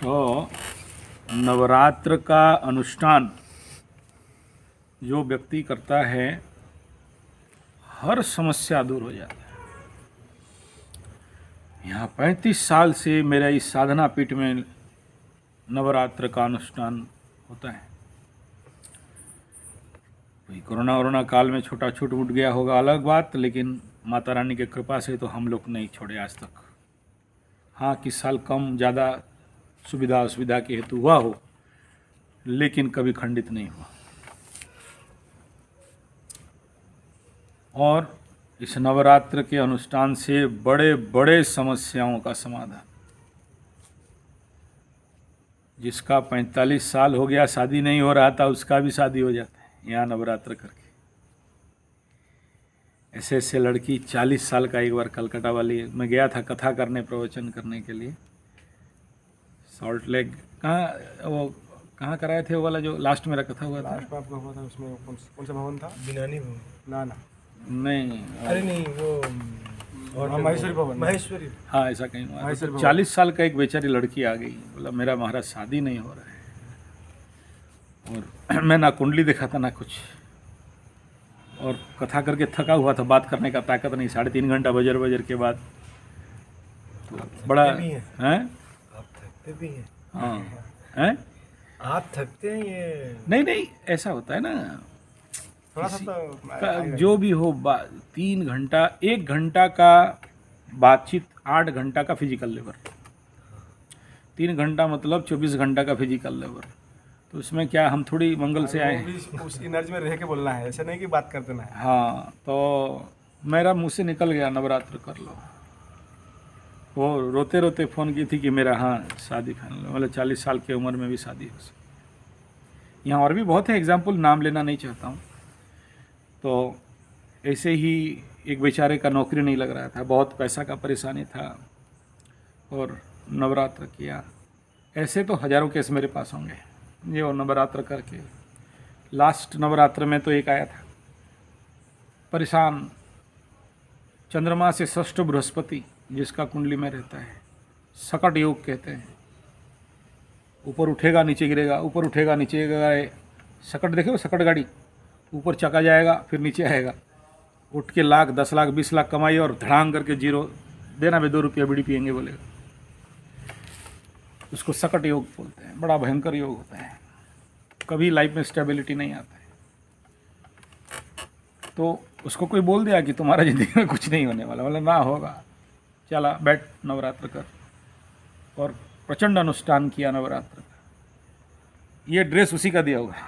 तो नवरात्र का अनुष्ठान जो व्यक्ति करता है, हर समस्या दूर हो जाता है। यहाँ 35 साल से मेरा इस साधना पीठ में नवरात्र का अनुष्ठान होता है। भाई कोरोना काल में छोटा छूट उठ गया होगा अलग बात, लेकिन माता रानी की कृपा से तो हम लोग नहीं छोड़े आज तक। हाँ, किस साल कम ज़्यादा सुविधा असुविधा के हेतु हुआ हो, लेकिन कभी खंडित नहीं हुआ। और इस नवरात्र के अनुष्ठान से बड़े बड़े समस्याओं का समाधान। जिसका 45 साल हो गया, शादी नहीं हो रहा था, उसका भी शादी हो जाता है यहाँ नवरात्र करके। ऐसे ऐसे लड़की 40 साल का, एक बार कलकत्ता वाली, मैं गया था कथा करने, प्रवचन करने के लिए, सॉल्ट लेक, कहाँ कराए थे वो वाला जो लास्ट मेरा कथा हुआ था? लास्ट में आपका हुआ था, उसमें कौन सा भवन था? बिनानी भवन। ना नहीं, अरे नहीं, वो महेश्वरी भवन। महेश्वरी, हाँ ऐसा कहीं हुआ। तो 40 साल का एक बेचारी लड़की आ गई, बोला मेरा महाराज शादी नहीं हो रहा है, और मैं ना कुंडली दिखा था ना कुछ, और कथा करके थका हुआ था, बात करने का ताकत नहीं। 3.5 घंटा बजर के बाद तो बड़ा हैं, आप थकते भी हैं? हाँ हैं, आप थकते हैं? ये नहीं ऐसा होता है ना, थोड़ा सा जो भी हो, 3 घंटा, 1 घंटा का बातचीत, 8 घंटा का फिजिकल लेबर, 3 घंटा मतलब 24 घंटा का फिजिकल लेबर। तो उसमें क्या, हम थोड़ी मंगल से आए हैं, उस एनर्जी में रह के बोलना है, ऐसा नहीं कि बात कर देना है। हाँ। तो मेरा मुँह से निकल गया नवरात्र कर लो। वो रोते रोते फ़ोन की थी कि मेरा हाँ शादी फाइनल, मतलब 40 साल की उम्र में भी शादी हो सकती। यहाँ और भी बहुत है एग्जाम्पल, नाम लेना नहीं चाहता हूँ। तो ऐसे ही एक बेचारे का नौकरी नहीं लग रहा था, बहुत पैसा का परेशानी था, और नवरात्र किया। ऐसे तो हज़ारों केस मेरे पास होंगे ये, और नवरात्र करके लास्ट नवरात्र में तो एक आया था परेशान, चंद्रमा से षष्ठ बृहस्पति जिसका कुंडली में रहता है, सकट योग कहते हैं। ऊपर उठेगा नीचे गिरेगा, ऊपर उठेगा नीचे गिरेगा। सकट देखे हो, सकट गाड़ी, ऊपर चका जाएगा फिर नीचे आएगा, उठ के लाख 10 लाख 20 लाख कमाई और धड़ांग करके जीरो, देना भी 2 रुपया बीड़ी पियेंगे बोलेगा। उसको सकट योग बोलते हैं। बड़ा भयंकर योग होता है, कभी लाइफ में स्टेबिलिटी नहीं आता है। तो उसको कोई बोल दिया कि तुम्हारा ज़िंदगी में कुछ नहीं होने वाला, बोला ना होगा, चला बैठ नवरात्र कर, और प्रचंड अनुष्ठान किया नवरात्र का। ये ड्रेस उसी का दिया हुआ है,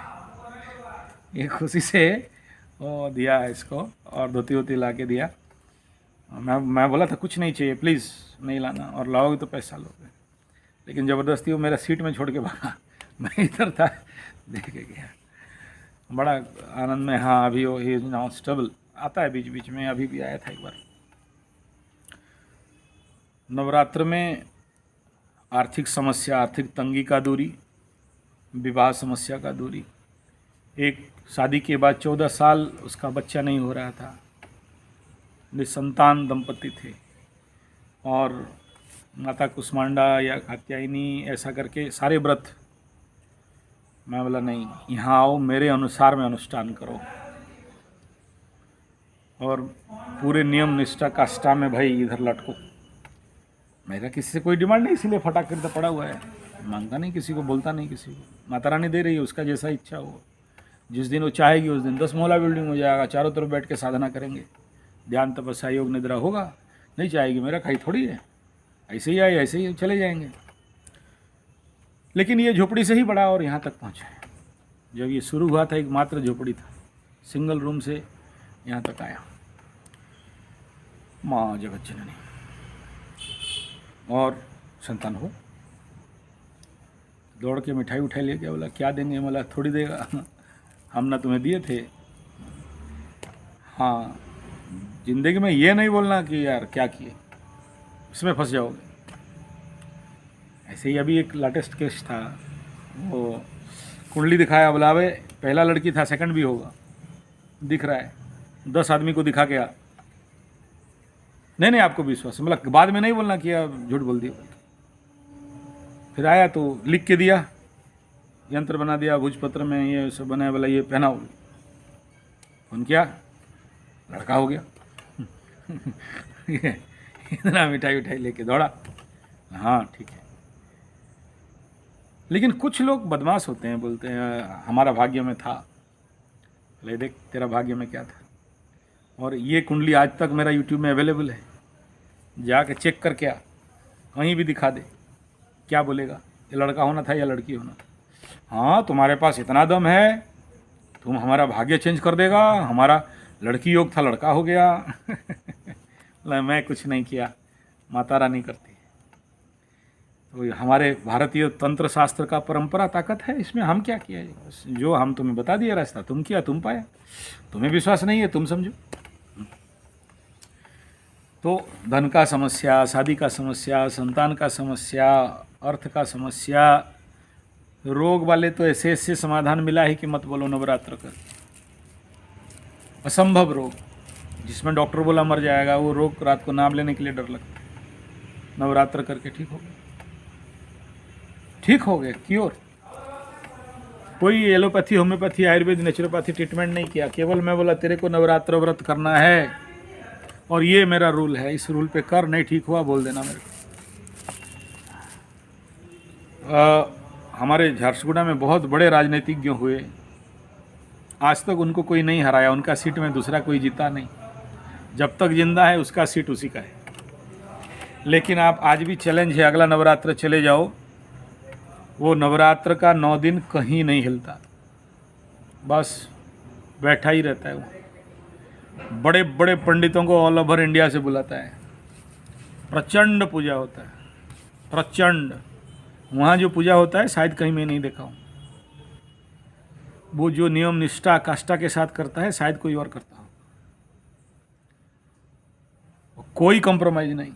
ये खुशी से वो दिया है इसको, और धोती वोती ला के दिया। मैं बोला था कुछ नहीं चाहिए प्लीज़ नहीं लाना, और लाओगे तो पैसा लोगे, लेकिन ज़बरदस्ती वो मेरा सीट में छोड़ के भागा। मैं इधर था, देख के गया, बड़ा आनंद में। हाँ अभी वो ही इज नाउ स्टेबल, आता है बीच बीच में, अभी भी आया था एक बार। नवरात्र में आर्थिक समस्या, आर्थिक तंगी का दूरी, विवाह समस्या का दूरी। एक शादी के बाद 14 साल उसका बच्चा नहीं हो रहा था, निसंतान दंपति थे, और माता कुष्मांडा या कात्यायनी ऐसा करके सारे व्रत। मैं बोला नहीं, यहाँ आओ, मेरे अनुसार में अनुष्ठान करो, और पूरे नियम निष्ठा काष्ठा में भाई इधर लटको। मेरा किसी से कोई डिमांड नहीं, इसीलिए फटाक कर पड़ा हुआ है, मांगता नहीं किसी को, बोलता नहीं किसी को। माता रानी दे रही है, उसका जैसा इच्छा हो। जिस दिन वो चाहेगी उस दिन 10 मोहला बिल्डिंग हो जाएगा, चारों तरफ बैठ के साधना करेंगे, ध्यान तपस्या योग निद्रा होगा। नहीं चाहेगी, मेरा खाई थोड़ी है, ऐसे ही आए ऐसे ही चले जाएंगे। लेकिन ये झोपड़ी से ही बढ़ा और यहाँ तक पहुँचा है। जब ये शुरू हुआ था एक मात्र झोपड़ी था, सिंगल रूम से यहाँ तक आया। माँ जगत जननी, और संतान हो। दौड़ के मिठाई उठाई ले गया, बोला क्या देंगे? बोला थोड़ी देगा, हम ना तुम्हें दिए थे। हाँ, जिंदगी में ये नहीं बोलना कि यार क्या किए, इसमें फंस जाओगे। ऐसे ही अभी एक लेटेस्ट केस था, वो कुंडली दिखाया, बोला भाई पहला लड़की था, सेकंड भी होगा, दिख रहा है। 10 आदमी को दिखा के आ, नहीं आपको विश्वास, मतलब बाद में नहीं बोलना कि आप झूठ बोल दिए। फिर आया तो लिख के दिया, यंत्र बना दिया भोजपत्र में, ये सब बनाया, बोला ये पहनाओ। फोन किया, लड़का हो गया। इतना मिठाई उठाई लेके दौड़ा। हाँ ठीक है। लेकिन कुछ लोग बदमाश होते हैं, बोलते हैं हमारा भाग्य में था। ले देख तेरा भाग्य में क्या था। और ये कुंडली आज तक मेरा यूट्यूब में अवेलेबल है, जाके चेक करके आ, कहीं भी दिखा दे, क्या बोलेगा, ये लड़का होना था या लड़की होना था। हाँ तुम्हारे पास इतना दम है, तुम हमारा भाग्य चेंज कर देगा, हमारा लड़की योग था लड़का हो गया। मैं कुछ नहीं किया, माता रानी करती है। तो हमारे भारतीय तंत्र शास्त्र का परंपरा ताकत है, इसमें हम क्या किया है, बस जो हम तुम्हें बता दिया रास्ता, तुम किया, तुम पाया। तुम्हें विश्वास नहीं है, तुम समझो। तो धन का समस्या, शादी का समस्या, संतान का समस्या, अर्थ का समस्या, रोग वाले तो ऐसे ऐसे समाधान मिला है कि मत बोलो। नवरात्र कर असंभव रोग जिसमें डॉक्टर बोला मर जाएगा, वो रोग रात को नाम लेने के लिए डर लगता है। नवरात्र करके ठीक हो गए, ठीक हो गए, क्योर। कोई allopathy, homeopathy, Ayurveda, naturopathy treatment नहीं किया, केवल मैं बोला तेरे को नवरात्र व्रत करना है और ये मेरा रूल है, इस रूल पे कर, नहीं ठीक हुआ बोल देना मेरे को। हमारे झारसुगुड़ा में बहुत बड़े राजनीतिज्ञ हुए, आज तक उनको कोई नहीं हराया, उनका सीट में दूसरा कोई जीता नहीं। जब तक जिंदा है उसका सीट उसी का है। लेकिन आप आज भी चैलेंज है, अगला नवरात्र चले जाओ, वो नवरात्र का 9 दिन कहीं नहीं हिलता, बस बैठा ही रहता है वो। बड़े बड़े पंडितों को ऑल ओवर इंडिया से बुलाता है, प्रचंड पूजा होता है, प्रचंड। वहाँ जो पूजा होता है शायद कहीं मैं नहीं देखा हूँ। वो जो नियम निष्ठा काष्ठा के साथ करता है शायद कोई और करता हो। कोई कंप्रोमाइज नहीं।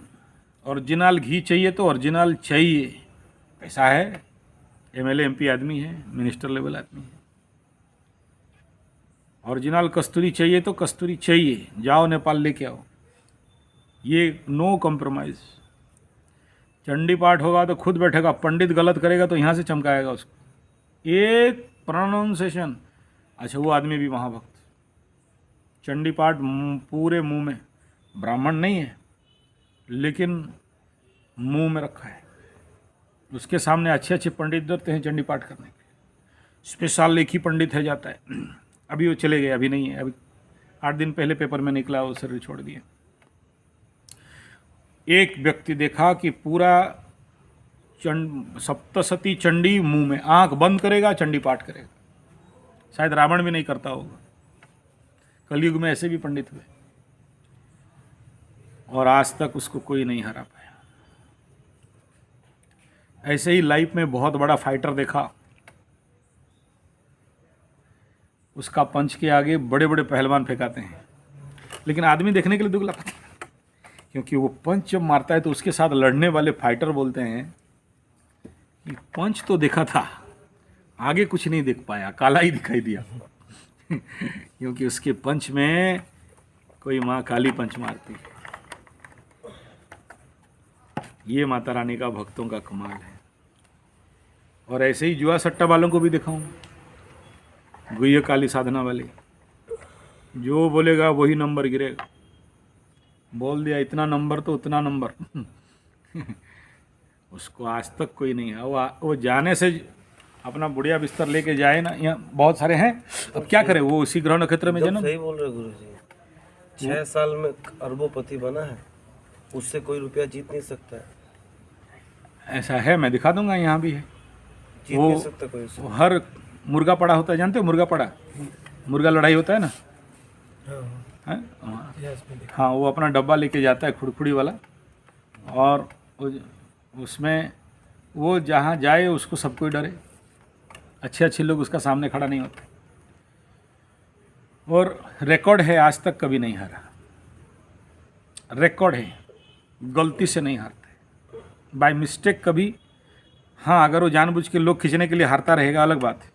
ओरिजिनल घी चाहिए तो ओरिजिनल चाहिए। पैसा है, एमएलए एमपी आदमी है, मिनिस्टर लेवल आदमी है। ओरिजिनल कस्तूरी चाहिए तो कस्तूरी चाहिए, जाओ नेपाल लेके आओ। ये नो कंप्रोमाइज। चंडी पाठ होगा तो खुद बैठेगा, पंडित गलत करेगा तो यहाँ से चमकाएगा उसको, एक प्रोनाउंसिएशन। अच्छा वो आदमी भी महाभक्त, चंडी पाठ पूरे मुंह में, ब्राह्मण नहीं है लेकिन मुंह में रखा है। उसके सामने अच्छे अच्छे पंडित डरते हैं चंडी पाठ करने के। स्पेशल एक ही पंडित है जाता है, अभी वो चले गए, अभी नहीं है, अभी 8 दिन पहले पेपर में निकला, वो शरीर छोड़ दिए। एक व्यक्ति देखा कि पूरा सप्तशती चंडी मुंह में, आंख बंद करेगा चंडी पाठ करेगा। शायद रावण भी नहीं करता होगा। कलयुग में ऐसे भी पंडित हुए और आज तक उसको कोई नहीं हरा पाया। ऐसे ही लाइफ में बहुत बड़ा फाइटर देखा, उसका पंच के आगे बड़े बड़े पहलवान फेंकाते हैं, लेकिन आदमी देखने के लिए दुगला, क्योंकि वो पंच जब मारता है तो उसके साथ लड़ने वाले फाइटर बोलते हैं कि पंच तो देखा था, आगे कुछ नहीं देख पाया, काला ही दिखाई दिया। क्योंकि उसके पंच में कोई माँ काली पंच मारती है। ये माता रानी का भक्तों का कमाल है। और ऐसे ही जुआ सट्टा वालों को भी दिखाऊं, गुह्य काली साधना वाले, जो बोलेगा वही नंबर गिरेगा। बोल दिया इतना नंबर तो उतना नंबर। उसको आज तक कोई नहीं है। वो जाने से अपना बुढ़िया बिस्तर लेके जाए ना, यहाँ बहुत सारे हैं, अब क्या करें, वो उसी ग्रह नक्षत्र में जन्म। सही बोल रहे गुरु जी, 6 साल में अरबोपति बना है, उससे कोई रुपया जीत नहीं सकता है। ऐसा है, मैं दिखा दूंगा, यहाँ भी है। जीत नहीं सकता कोई उससे। वो हर मुर्गा पड़ा होता है, जानते हो मुर्गा पड़ा, मुर्गा लड़ाई होता है ना, हाँ, वो अपना डब्बा लेके जाता है खुड़खुड़ी वाला, और उसमें वो जहाँ जाए उसको सब कोई डरे, अच्छे अच्छे लोग उसका सामने खड़ा नहीं होते। और रिकॉर्ड है, आज तक कभी नहीं हारा, रिकॉर्ड है, गलती से नहीं हारते, बाय मिस्टेक कभी। हाँ, अगर वो जानबूझ के लोग खींचने के लिए हारता रहेगा अलग बात है,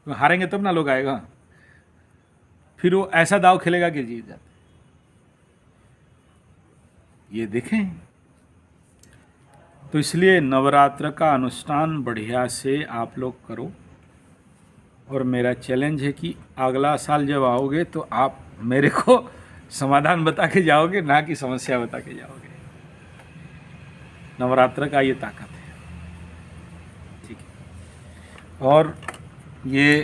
तो हारेंगे तब ना लोग आएगा, फिर वो ऐसा दाव खेलेगा कि जीत जाते। ये देखें तो इसलिए नवरात्र का अनुष्ठान बढ़िया से आप लोग करो। और मेरा चैलेंज है कि अगला साल जब आओगे तो आप मेरे को समाधान बता के जाओगे, ना कि समस्या बता के जाओगे। नवरात्र का ये ताकत है, ठीक है। और ये